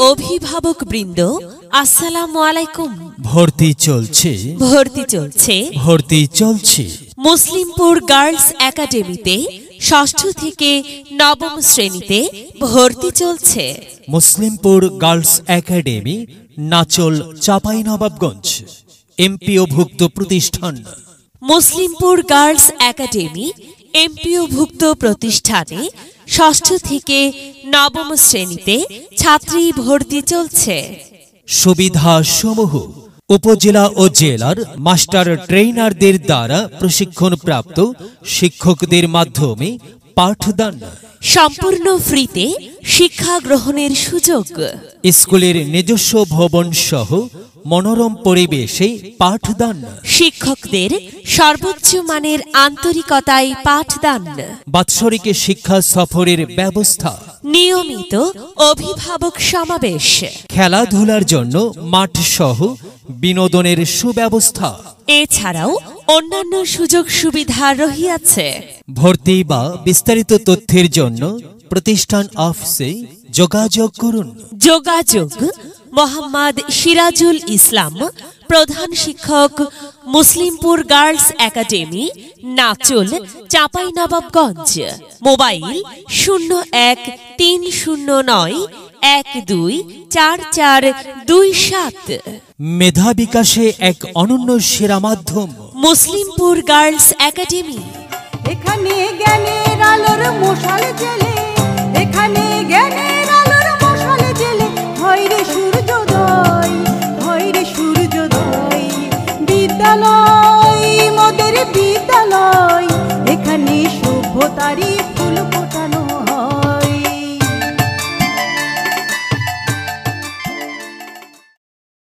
অভিভাবক বৃন্দ আসসালামু আলাইকুম। ভর্তি চলছে মুসলিমপুর গার্লস একাডেমিতে ষষ্ঠ থেকে নবম শ্রেণীতে ভর্তি চলছে। মুসলিমপুর গার্লস একাডেমি, নাচল, চাঁপাইনবাবগঞ্জ, এমপিওভুক্ত প্রতিষ্ঠান। মুসলিমপুর গার্লস একাডেমি এমপিওভুক্ত প্রতিষ্ঠানে ষষ্ঠ থেকে নবম শ্রেণীতে ছাত্রী ভর্তি চলছে। সুবিধা সমূহ: উপজেলা ও জেলার মাস্টার ট্রেইনারদের দ্বারা প্রশিক্ষণপ্রাপ্ত শিক্ষকদের মাধ্যমে পাঠদান। সম্পূর্ণ ফ্রিতে শিক্ষা গ্রহণের সুযোগ। স্কুলের নিজস্ব ভবন সহ মনোরম পরিবেশে পাঠদান। শিক্ষকদের সর্বোচ্চ মানের আন্তরিকতায় পাঠদান। বাৎসরিক শিক্ষা সফরের ব্যবস্থা। নিয়মিত অভিভাবক সমাবেশ। খেলাধুলার জন্য মাঠ সহ বিনোদনের সুব্যবস্থা। এছাড়াও অন্যান্য সুযোগ সুবিধা রহিয়াছে। ভর্তি বা বিস্তারিত তথ্যের জন্য প্রতিষ্ঠান অফিসে যোগাযোগ করুন। যোগাযোগ: মোহাম্মদ সিরাজুল ইসলাম, প্রধান শিক্ষক, মুসলিমপুর গার্লস একাডেমি, নাচল, চাঁপাইনবাবগঞ্জ। মোবাইল 013091244227। মেধা বিকাশে এক অনন্য সেরা মাধ্যম মুসলিমপুর গার্লস একাডেমি। এখানে জ্ঞানের আলোর মশাল জ্বলে, এখানে জ্ঞানের